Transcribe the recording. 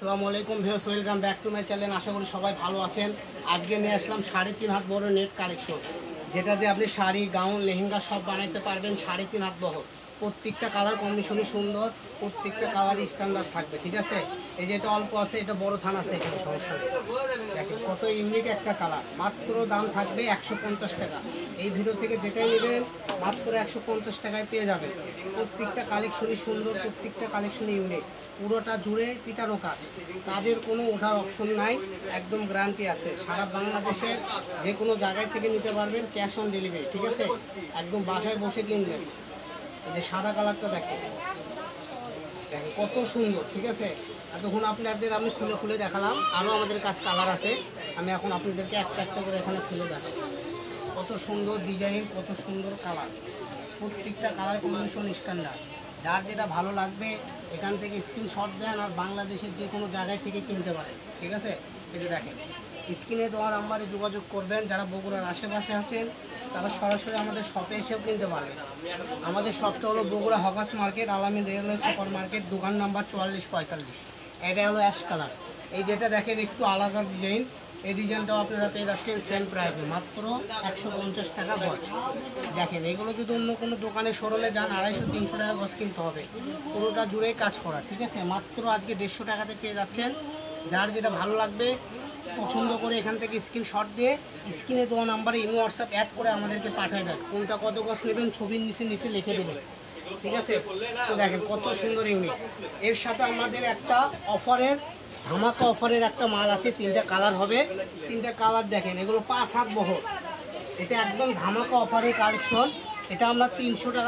আসসালামু আলাইকুম viewers, welcome back to my channel. আশা করি সবাই ভালো আছেন। আজকে নিয়ে আসলাম 3.5 হাত বড় নেট কালেকশন, যেটা দিয়ে আপনি শাড়ি, গাউন, লেহেঙ্গা সব বানাইতে পারবেন। 3.5 হাত বড়, প্রত্যেকটা কালার কম্বিনেশনই সুন্দর, প্রত্যেকটা কালারই স্ট্যান্ডার্ড থাকবে। ঠিক আছে, এই যে এটা অল্প আছে, এটা বড় থান আছে, এখানে সমস্যা নেই। দেখেন কত ইউনিক একটা কালার। মাত্র দাম থাকবে 150 টাকা। এই ভিডিও থেকে যেটাই নেবেন মাত্র 150 টাকায় পেয়ে যাবেন। প্রত্যেকটা কালেকশনই সুন্দর, প্রত্যেকটা কালেকশনই ইউনিক। পুরোটা জুড়ে পিটানো কাজ, কাজের কোনো ওঠার অপশন নাই, একদম গ্যারান্টি আছে। সারা বাংলাদেশের যে কোনো জায়গায় থেকে নিতে পারবেন, ক্যাশ অন ডেলিভারি। ঠিক আছে, একদম বাসায় বসে কিনবেন। এই যে সাদা কালারটা দেখেন, দেখেন কত সুন্দর। ঠিক আছে, এতক্ষণ আপনাদের আমি খুলে খুলে দেখালাম, আরও আমাদের কাছে কালার আছে। আমি এখন আপনাদেরকে একটা একটা করে এখানে ফেলে দেখাবো। কত সুন্দর ডিজাইন, কত সুন্দর কালার, প্রত্যেকটা কালার কম্বিনেশন স্ট্যান্ডার্ড। যার যেটা ভালো লাগবে এখান থেকে স্ক্রিনশট দেন, আর বাংলাদেশের যে কোনো জায়গায় থেকে কিনতে পারেন। ঠিক আছে, এটা দেখেন, স্ক্রিনে দেওয়া নাম্বারে যোগাযোগ করবেন। যারা বগুড়ার আশেপাশে আছেন তারা সরাসরি আমাদের শপে এসেও কিনতে পারবেন। আমাদের শপটা হলো বগুড়া হকার্স মার্কেট, আলামিন রেলওয়ে সুপার মার্কেট, দোকান নাম্বার 4445। এটা হলো অ্যাশ কালার। এই যেটা দেখেন একটু আলাদা ডিজাইন, এই ডিজাইনটাও আপনারা পেয়ে যাচ্ছেন সেম প্রাইসে, মাত্র 150 টাকা গজ। দেখেন এগুলো যদি অন্য কোনো দোকানে শোরুমে যান 250-300 টাকা গজ কিনতে হবে, পুরোটা জুড়েই কাজ করা। ঠিক আছে, মাত্র আজকে 150 টাকাতে পেয়ে যাচ্ছেন। যার যেটা ভালো লাগবে পছন্দ করে এখান থেকে স্ক্রিনশট দিয়ে স্ক্রিনে দেওয়া নাম্বারে ইমো হোয়াটসঅ্যাপ অ্যাড করে আমাদেরকে পাঠিয়ে দেন। কোনটা কত গজ নেবেন ছবির নিচে লিখে দেবেন। ঠিক আছে, তো দেখেন কত সুন্দর ইউনিক। এর সাথে আমাদের একটা অফারের, ধামাকা অফারের একটা মাল আছে। 3টা কালার হবে, 3টা কালার দেখেন, এগুলো 5 হাত বহর। এটা একদম ধামাকা অফারের কালেকশন। এটা আমরা 300 টাকা